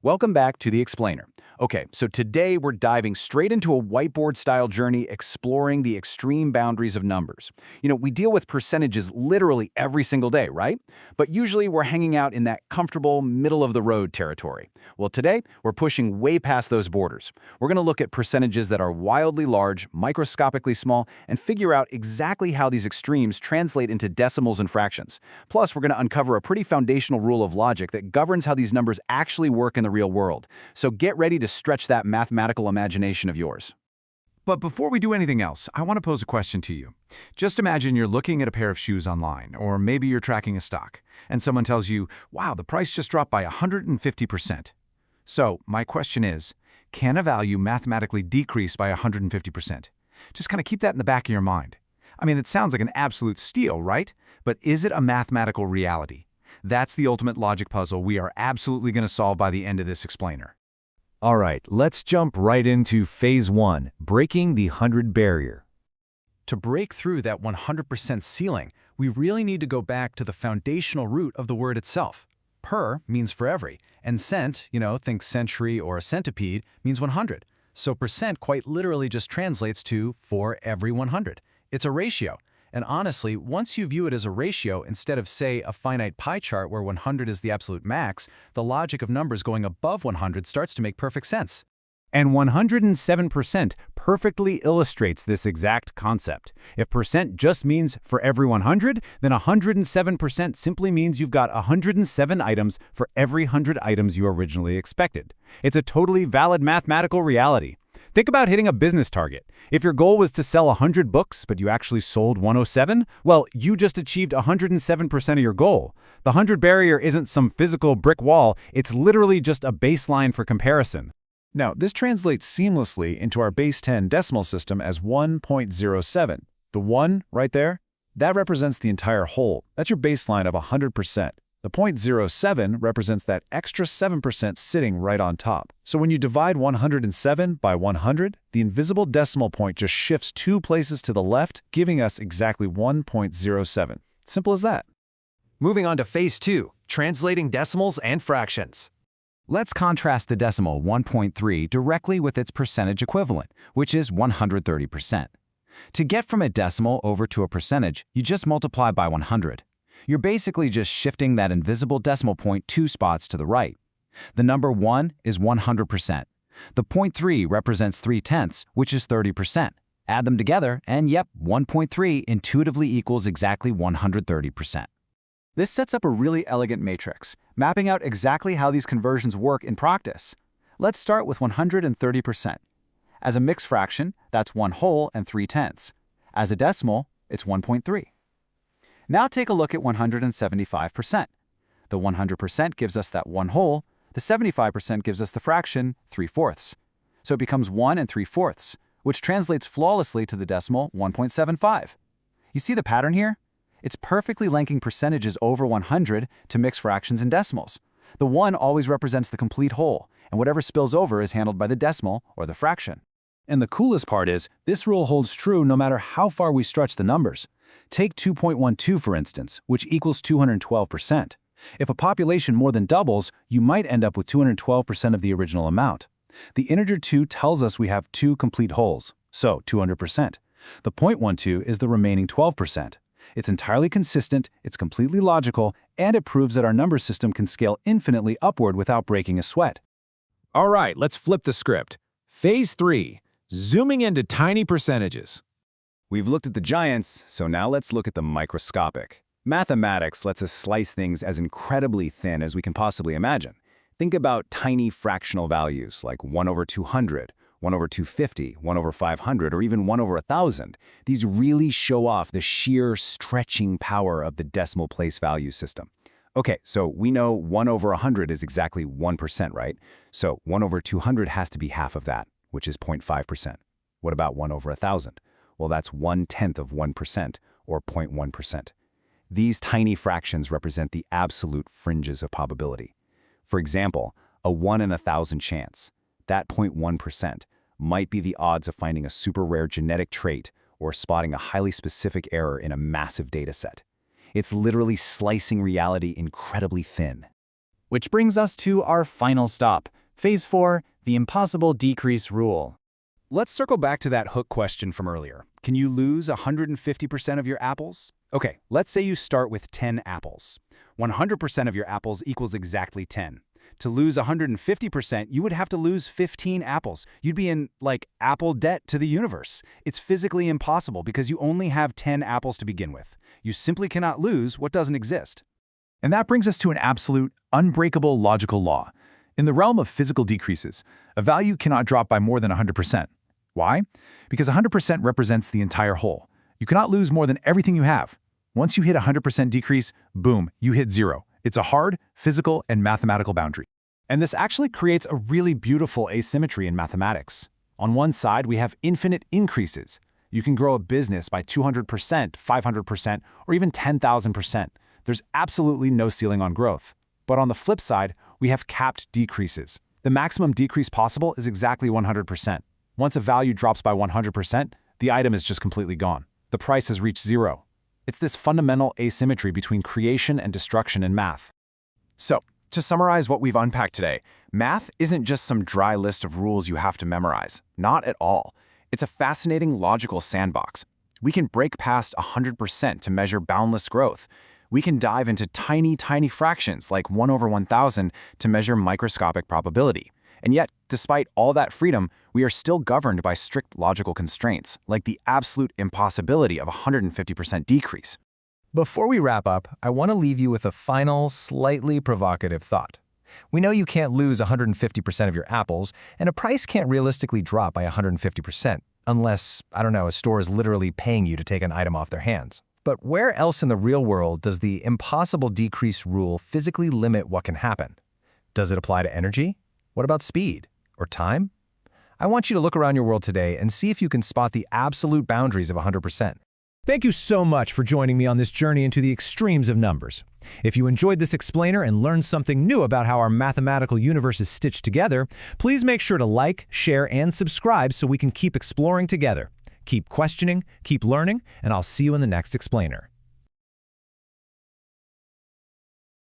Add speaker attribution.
Speaker 1: Welcome back to The Explainer. Okay, so today we're diving straight into a whiteboard-style journey exploring the extreme boundaries of numbers. We deal with percentages literally every single day, right? But usually we're hanging out in that comfortable, middle-of-the-road territory. Well, today we're pushing way past those borders. We're going to look at percentages that are wildly large, microscopically small, and figure out exactly how these extremes translate into decimals and fractions. Plus, we're going to uncover a pretty foundational rule of logic that governs how these numbers actually work in the real world. So get ready to stretch that mathematical imagination of yours.
Speaker 2: But before we do anything else, I want to pose a question to you. Just imagine you're looking at a pair of shoes online, or maybe you're tracking a stock, and someone tells you, wow, the price just dropped by 150%. So my question is, can a value mathematically decrease by 150%? Just kind of keep that in the back of your mind. I mean, it sounds like an absolute steal, right? But is it a mathematical reality? That's the ultimate logic puzzle we are absolutely going to solve by the end of this explainer.
Speaker 3: All right, let's jump right into Phase 1, breaking the 100 barrier.
Speaker 1: To break through that 100% ceiling, we really need to go back to the foundational root of the word itself. Per means for every, and cent, think century or a centipede, means 100. So percent quite literally just translates to for every 100. It's a ratio. And honestly, once you view it as a ratio instead of, say, a finite pie chart where 100 is the absolute max, the logic of numbers going above 100 starts to make perfect sense.
Speaker 3: And 107% perfectly illustrates this exact concept. If percent just means for every 100, then 107% simply means you've got 107 items for every 100 items you originally expected. It's a totally valid mathematical reality. Think about hitting a business target. If your goal was to sell 100 books, but you actually sold 107, well, you just achieved 107% of your goal. The 100 barrier isn't some physical brick wall, it's literally just a baseline for comparison.
Speaker 4: Now, this translates seamlessly into our base 10 decimal system as 1.07. The 1 right there, that represents the entire whole. That's your baseline of 100%. The 0.07 represents that extra 7% sitting right on top. So when you divide 107 by 100, the invisible decimal point just shifts 2 places to the left, giving us exactly 1.07. Simple as that.
Speaker 5: Moving on to Phase 2, translating decimals and fractions.
Speaker 1: Let's contrast the decimal 1.3 directly with its percentage equivalent, which is 130%. To get from a decimal over to a percentage, you just multiply by 100. You're basically just shifting that invisible decimal point 2 spots to the right. The number 1 is 100%. The 0.3 represents 3/10, which is 30%. Add them together, and yep, 1.3 intuitively equals exactly 130%. This sets up a really elegant matrix, mapping out exactly how these conversions work in practice. Let's start with 130%. As a mixed fraction, that's 1 whole and 3/10. As a decimal, it's 1.3. Now take a look at 175%. The 100% gives us that 1 whole, the 75% gives us the fraction 3/4. So it becomes 1 3/4, which translates flawlessly to the decimal 1.75. You see the pattern here? It's perfectly linking percentages over 100 to mixed fractions and decimals. The 1 always represents the complete whole, and whatever spills over is handled by the decimal or the fraction. And the coolest part is, this rule holds true no matter how far we stretch the numbers. Take 2.12 for instance, which equals 212%. If a population more than doubles, you might end up with 212% of the original amount. The integer 2 tells us we have 2 complete wholes, so 200%. The 0.12 is the remaining 12%. It's entirely consistent, it's completely logical, and it proves that our number system can scale infinitely upward without breaking a sweat.
Speaker 5: All right, let's flip the script. Phase 3, zooming into tiny percentages.
Speaker 3: We've looked at the giants, so now let's look at the microscopic. Mathematics lets us slice things as incredibly thin as we can possibly imagine. Think about tiny fractional values like 1 over 200, 1 over 250, 1 over 500, or even 1 over 1,000. These really show off the sheer stretching power of the decimal place value system. Okay, so we know 1 over 100 is exactly 1%, right? So 1 over 200 has to be half of that, which is 0.5%. What about 1 over 1,000? Well, that's 1/10 of 1%, or 0.1%. These tiny fractions represent the absolute fringes of probability. For example, a 1 in 1,000 chance, that 0.1%, might be the odds of finding a super rare genetic trait or spotting a highly specific error in a massive data set. It's literally slicing reality incredibly thin.
Speaker 4: Which brings us to our final stop, Phase 4, the impossible decrease rule.
Speaker 3: Let's circle back to that hook question from earlier. Can you lose 150% of your apples? Okay, let's say you start with 10 apples. 100% of your apples equals exactly 10. To lose 150%, you would have to lose 15 apples. You'd be in, like, apple debt to the universe. It's physically impossible because you only have 10 apples to begin with. You simply cannot lose what doesn't exist.
Speaker 2: And that brings us to an absolute, unbreakable logical law. In the realm of physical decreases, a value cannot drop by more than 100%. Why? Because 100% represents the entire whole. You cannot lose more than everything you have. Once you hit 100% decrease, boom, you hit zero. It's a hard, physical, and mathematical boundary.
Speaker 4: And this actually creates a really beautiful asymmetry in mathematics. On one side, we have infinite increases. You can grow a business by 200%, 500%, or even 10,000%. There's absolutely no ceiling on growth. But on the flip side, we have capped decreases. The maximum decrease possible is exactly 100%. Once a value drops by 100%, the item is just completely gone. The price has reached zero. It's this fundamental asymmetry between creation and destruction in math.
Speaker 3: So, to summarize what we've unpacked today, math isn't just some dry list of rules you have to memorize. Not at all. It's a fascinating logical sandbox. We can break past 100% to measure boundless growth. We can dive into tiny, tiny fractions like 1 over 1,000 to measure microscopic probability. And yet, despite all that freedom, we are still governed by strict logical constraints, like the absolute impossibility of 150% decrease.
Speaker 5: Before we wrap up, I want to leave you with a final, slightly provocative thought. We know you can't lose 150% of your apples, and a price can't realistically drop by 150%, unless, I don't know, a store is literally paying you to take an item off their hands. But where else in the real world does the impossible decrease rule physically limit what can happen? Does it apply to energy? What about speed? Or time? I want you to look around your world today and see if you can spot the absolute boundaries of 100%. Thank you so much for joining me on this journey into the extremes of numbers. If you enjoyed this explainer and learned something new about how our mathematical universe is stitched together, please make sure to like, share, and subscribe so we can keep exploring together. Keep questioning, keep learning, and I'll see you in the next explainer.